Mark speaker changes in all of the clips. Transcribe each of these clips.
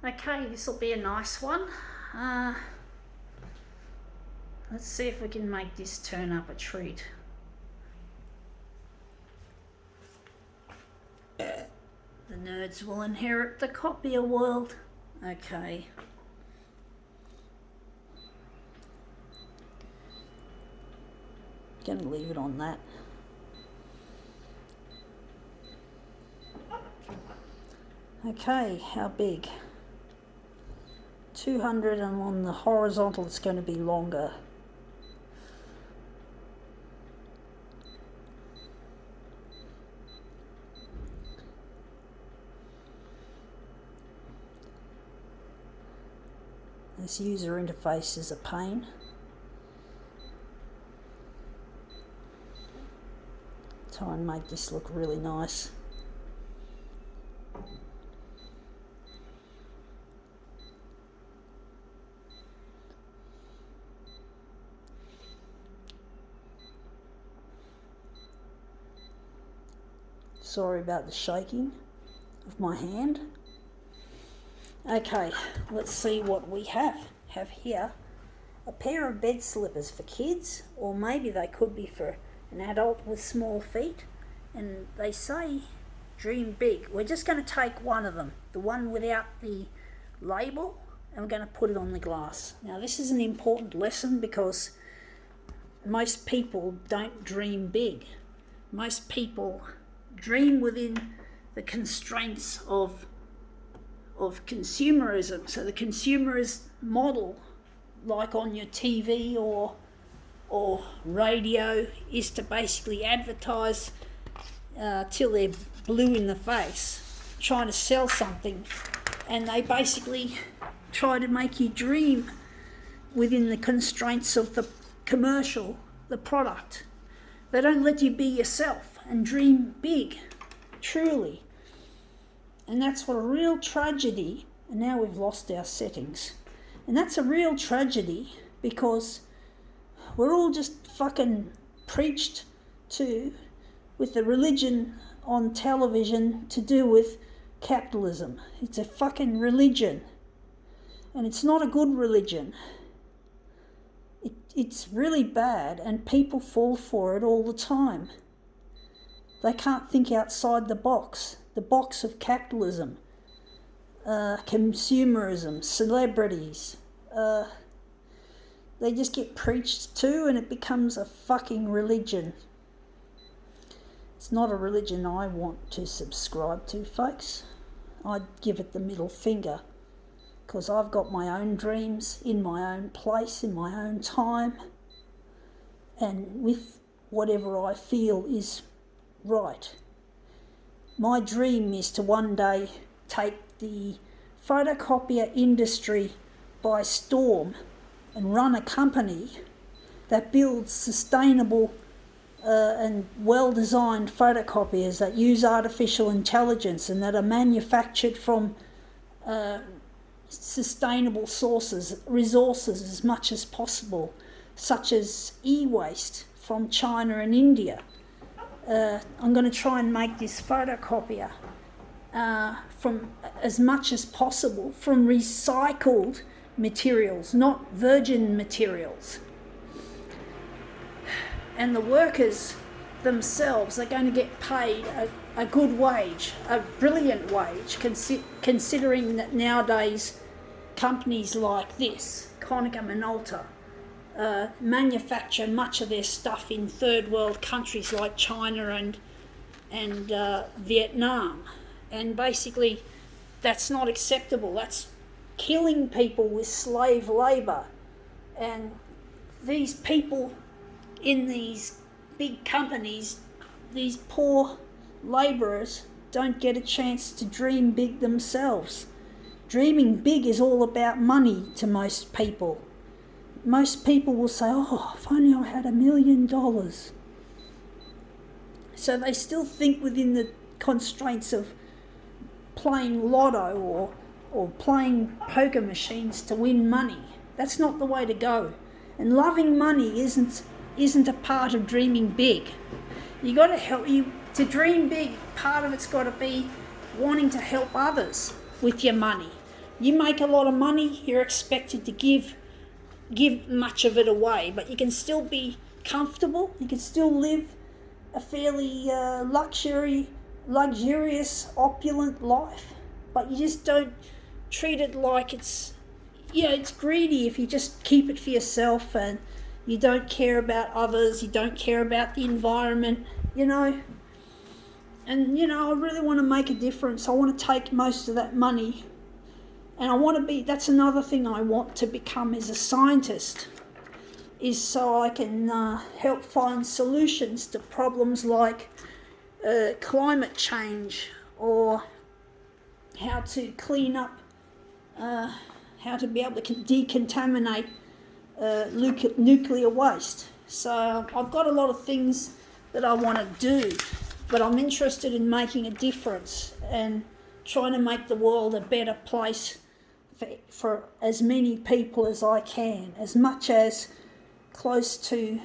Speaker 1: Okay, this will be a nice one. Let's see if we can make this turn up a treat. The nerds will inherit the copier world. Okay. Gonna leave it on that. Okay, how big? 200, and on the horizontal it's going to be longer. This user interface is a pain. Try and make this look really nice. Sorry about the shaking of my hand. Okay, let's see what we have here. A pair of bed slippers for kids, or maybe they could be for an adult with small feet. And they say dream big. We're just going to take one of them, the one without the label, and we're going to put it on the glass. Now this is an important lesson because most people don't dream big. Most people dream within the constraints of consumerism. So the consumerist model, like on your TV or radio, is to basically advertise till they're blue in the face, trying to sell something, and they basically try to make you dream within the constraints of the commercial, the product. They don't let you be yourself and dream big, truly. And that's what a real tragedy, and now we've lost our settings. And that's a real tragedy because we're all just fucking preached to with the religion on television to do with capitalism. It's a fucking religion. And it's not a good religion. It's really bad, and people fall for it all the time. They can't think outside the box of capitalism, consumerism, celebrities. They just get preached to, and it becomes a fucking religion. It's not a religion I want to subscribe to, folks. I'd give it the middle finger, because I've got my own dreams in my own place, in my own time, and with whatever I feel is right. My dream is to one day take the photocopier industry by storm and run a company that builds sustainable and well-designed photocopiers that use artificial intelligence and that are manufactured from sustainable resources as much as possible, such as e-waste from China and India. I'm going to try and make this photocopier from as much as possible from recycled materials, not virgin materials. And the workers themselves are going to get paid a good wage, a brilliant wage, considering that nowadays companies like this, Konica Minolta, manufacture much of their stuff in third world countries like China and Vietnam, and basically that's not acceptable. That's killing people with slave labour, and these people in these big companies, these poor labourers, don't get a chance to dream big themselves. Dreaming big is all about money to most people. Most people will say, oh, if only I had $1 million. So they still think within the constraints of playing lotto or playing poker machines to win money. That's not the way to go. And loving money isn't a part of dreaming big. You got to help you to dream big. Part of it's got to be wanting to help others with your money, You make a lot of money, you're expected to give much of it away, but you can still be comfortable, you can still live a fairly luxurious, opulent life, but you just don't treat it like it's greedy if you just keep it for yourself and you don't care about others, you don't care about the environment, And, I really want to make a difference. I want to take most of that money and that's another thing I want to become as a scientist, is so I can help find solutions to problems like climate change, or how to clean up, how to be able to decontaminate nuclear waste. So I've got a lot of things that I want to do, but I'm interested in making a difference and trying to make the world a better place for as many people as I can, as much as close to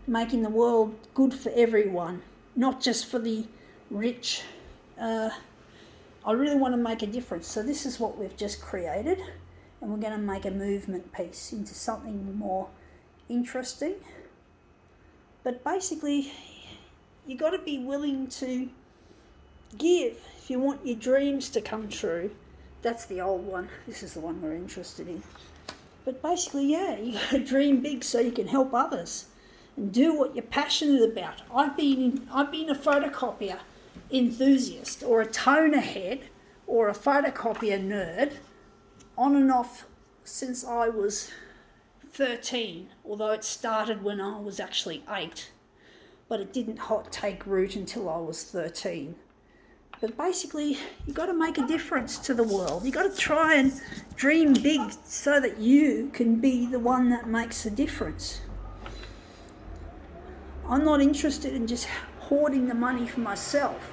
Speaker 1: making the world good for everyone, not just for the rich. I really want to make a difference. So this is what we've just created, and we're going to make a movement piece into something more interesting. But basically, you got to be willing to give if you want your dreams to come true. That's the old one. This is the one we're interested in. But basically, you got to dream big so you can help others and do what you're passionate about. I've been a photocopier enthusiast, or a toner head, or a photocopier nerd, on and off since I was 13, although it started when I was actually 8, but it didn't take root until I was 13. But basically, you got to make a difference to the world. You got to try and dream big so that you can be the one that makes the difference. I'm not interested in just hoarding the money for myself.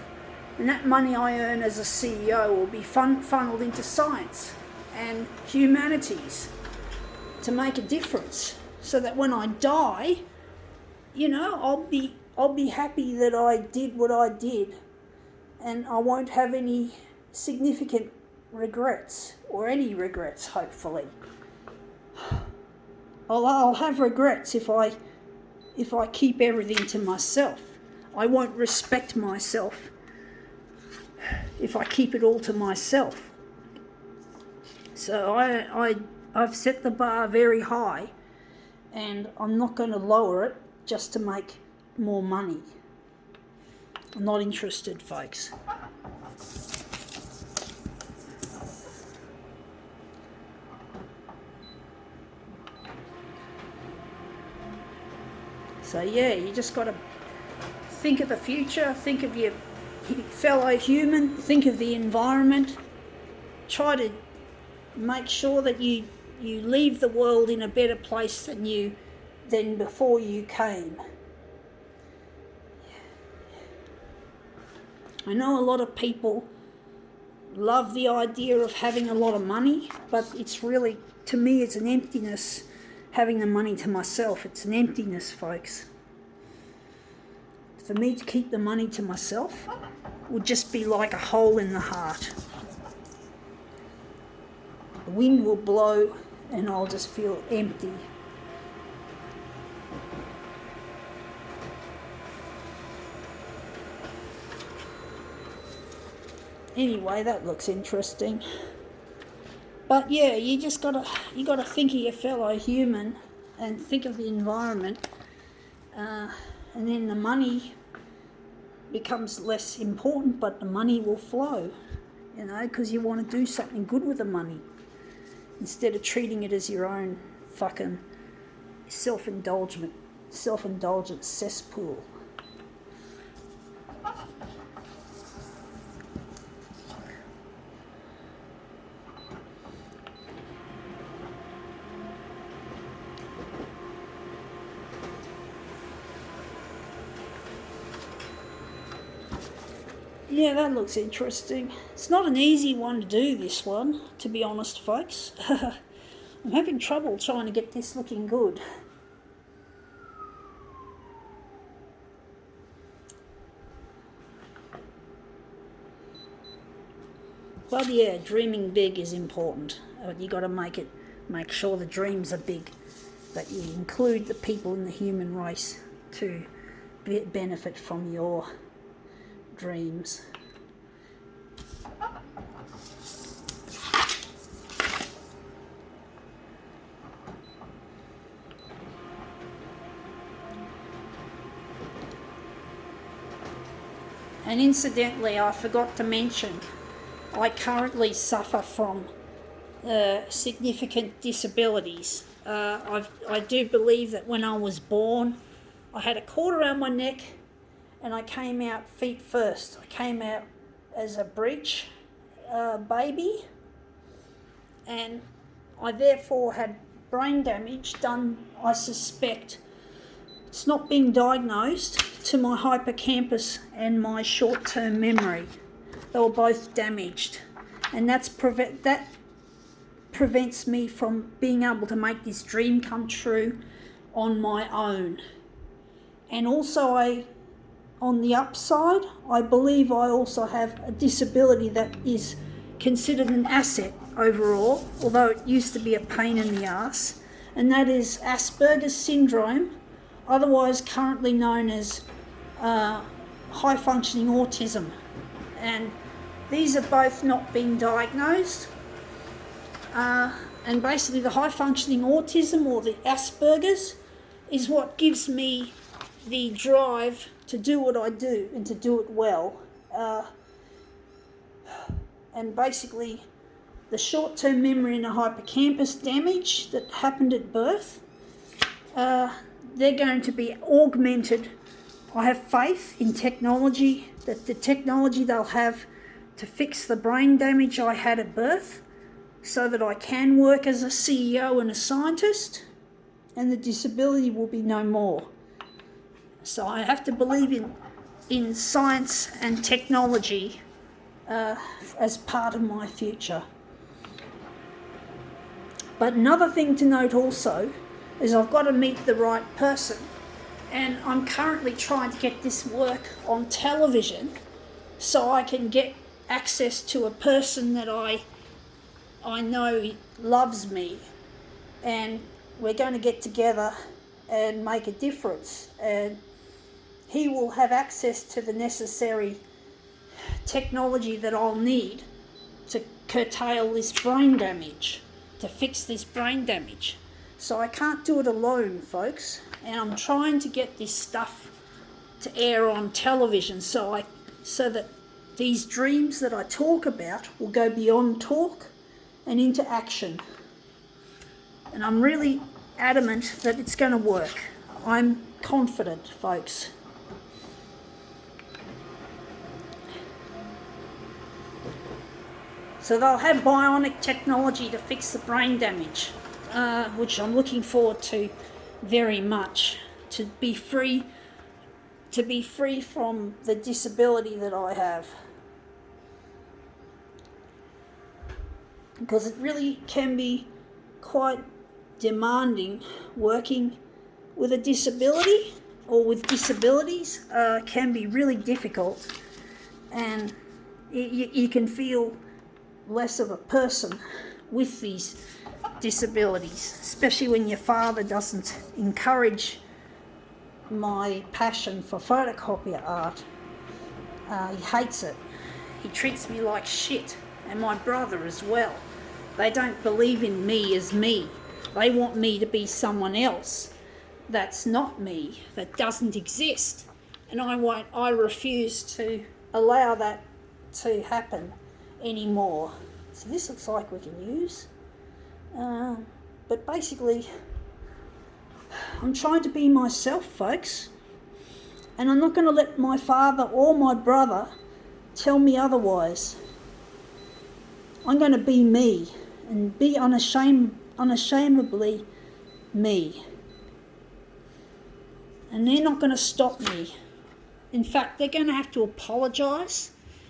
Speaker 1: And that money I earn as a CEO will be funneled into science and humanities to make a difference, so that when I die, I'll be happy that I did what I did, and I won't have any significant regrets, or any regrets, hopefully. I'll have regrets if I keep everything to myself. I won't respect myself if I keep it all to myself. So I've set the bar very high, and I'm not going to lower it just to make more money. I'm not interested, folks. So you just got to think of the future, think of your fellow human, think of the environment, try to make sure that you leave the world in a better place than before you came. I know a lot of people love the idea of having a lot of money, but it's really, to me, it's an emptiness having the money to myself. It's an emptiness, folks. For me to keep the money to myself would just be like a hole in the heart. The wind will blow and I'll just feel empty. Anyway, that looks interesting. But you gotta think of your fellow human and think of the environment, and then the money becomes less important, but the money will flow, because you want to do something good with the money instead of treating it as your own fucking self-indulgent cesspool. Yeah, that looks interesting. It's not an easy one to do, this one, to be honest, folks. I'm having trouble trying to get this looking good. Well, yeah, dreaming big is important. You got to make sure the dreams are big, that you include the people in the human race to benefit from your dreams. And incidentally, I forgot to mention, I currently suffer from significant disabilities. I do believe that when I was born, I had a cord around my neck and I came out feet first. I came out as a breech baby, and I therefore had brain damage done, I suspect. It's not been diagnosed, to my hippocampus and my short-term memory. They were both damaged, and that prevents me from being able to make this dream come true on my own. And also, on the upside, I believe I also have a disability that is considered an asset overall, although it used to be a pain in the ass, and that is Asperger's syndrome, otherwise currently known as high-functioning autism. And these are both not being diagnosed. And basically the high-functioning autism, or the Asperger's, is what gives me the drive to do what I do and to do it well. And basically the short-term memory and the hippocampus damage that happened at birth, they're going to be augmented. I have faith in technology, that the technology they'll have to fix the brain damage I had at birth, so that I can work as a CEO and a scientist, and the disability will be no more. So I have to believe in science and technology as part of my future. But another thing to note also is I've got to meet the right person, and I'm currently trying to get this work on television so I can get access to a person that I know loves me, and we're going to get together and make a difference, and he will have access to the necessary technology that I'll need to curtail this brain damage, to fix this brain damage. So I can't do it alone, folks, and I'm trying to get this stuff to air on television so that these dreams that I talk about will go beyond talk and into action. And I'm really adamant that it's going to work. I'm confident, folks. So they'll have bionic technology to fix the brain damage, which I'm looking forward to very much, to be free from the disability that I have. Because it really can be quite demanding working with a disability, or with disabilities, can be really difficult, and you can feel less of a person with these disabilities, especially when your father doesn't encourage my passion for photocopier art. He hates it. He treats me like shit, and my brother as well. They don't believe in me as me. They want me to be someone else that's not me, that doesn't exist. And I refuse to allow that to happen anymore. So this looks like we can use. But basically, I'm trying to be myself, folks. And I'm not going to let my father or my brother tell me otherwise. I'm going to be me and be unashamedly me. And they're not going to stop me. In fact, they're going to have to apologise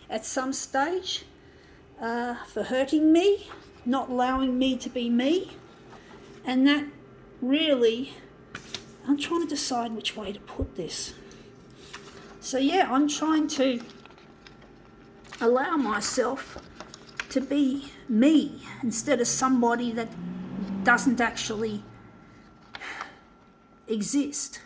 Speaker 1: at some stage for hurting me, not allowing me to be me. And that really, I'm trying to decide which way to put this. So yeah, I'm trying to allow myself to be me instead of somebody that doesn't actually exist.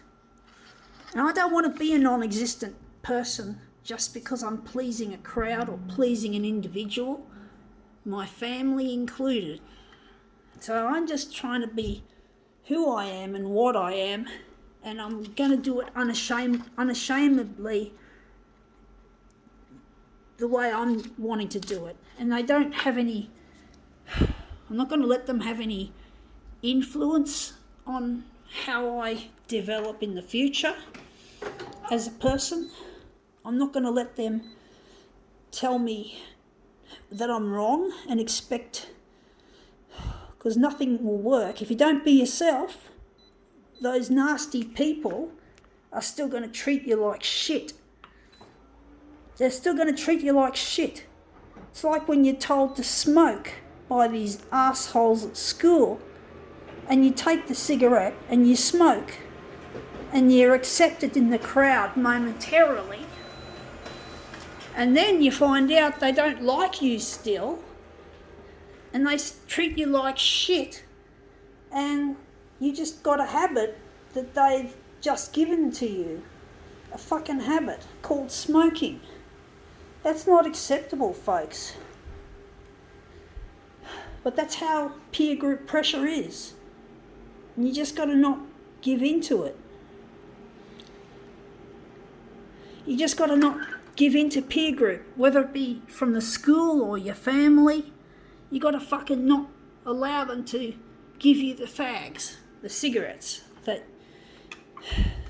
Speaker 1: And I don't want to be a non-existent person just because I'm pleasing a crowd or pleasing an individual, my family included. So I'm just trying to be who I am and what I am, and I'm going to do it unashamedly the way I'm wanting to do it. And they don't have any, I'm not going to let them have any influence on how I develop in the future as a person. I'm not going to let them tell me that I'm wrong and expect, because nothing will work. If you don't be yourself, those nasty people are still going to treat you like shit. They're still going to treat you like shit. It's like when you're told to smoke by these assholes at school, and you take the cigarette and you smoke, and you're accepted in the crowd momentarily, and then you find out they don't like you still, and they treat you like shit, and you just got a habit that they've just given to you, a fucking habit called smoking. That's not acceptable, folks. But that's how peer group pressure is. And you just got to not give in to it. You just got to not give in to peer group, whether it be from the school or your family. You got to fucking not allow them to give you the fags, the cigarettes that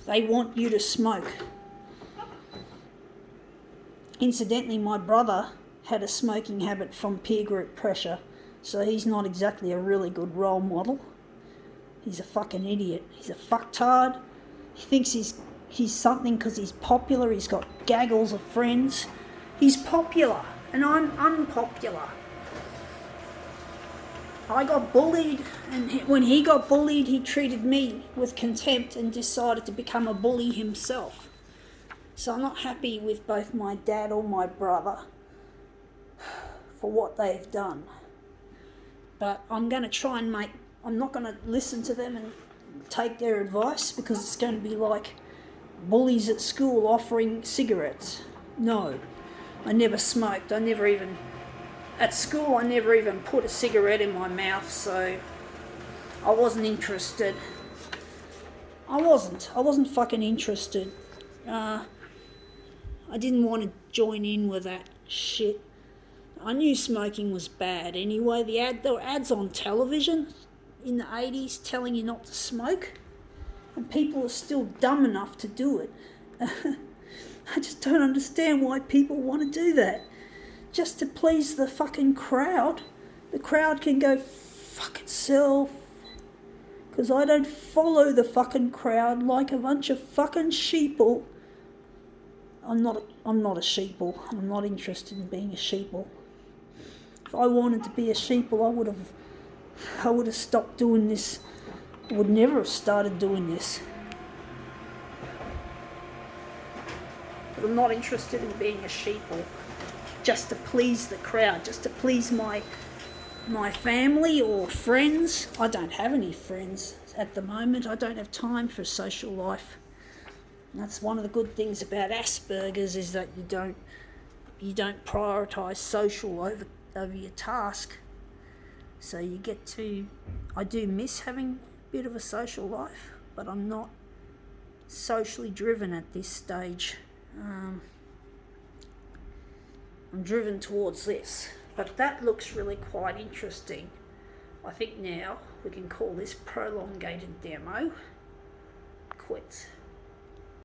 Speaker 1: they want you to smoke. Incidentally, my brother had a smoking habit from peer group pressure, so he's not exactly a really good role model. He's a fucking idiot. He's a fucktard. He thinks he's something because he's popular. He's got gaggles of friends. He's popular, and I'm unpopular. I got bullied, and when he got bullied, he treated me with contempt and decided to become a bully himself. So I'm not happy with both my dad or my brother for what they've done. But I'm going to try and I'm not going to listen to them and take their advice, because it's going to be like bullies at school offering cigarettes. No, I never smoked. At school I never even put a cigarette in my mouth, so I wasn't interested. I wasn't fucking interested. I didn't want to join in with that shit. I knew smoking was bad anyway. There were ads on television in the 80s telling you not to smoke, and people are still dumb enough to do it. I just don't understand why people want to do that. Just to please the fucking crowd. The crowd can go fuck itself, because I don't follow the fucking crowd like a bunch of fucking sheeple. I'm not a sheeple. I'm not interested in being a sheeple. If I wanted to be a sheeple, I would have stopped doing this. I would never have started doing this. But I'm not interested in being a sheeple just to please the crowd, just to please my family or friends. I don't have any friends at the moment. I don't have time for social life. And that's one of the good things about Asperger's, is that you don't prioritise social over your task. So you get to, I do miss having a bit of a social life, but I'm not socially driven at this stage. I'm driven towards this, but that looks really quite interesting. I think now we can call this prolongated demo quits.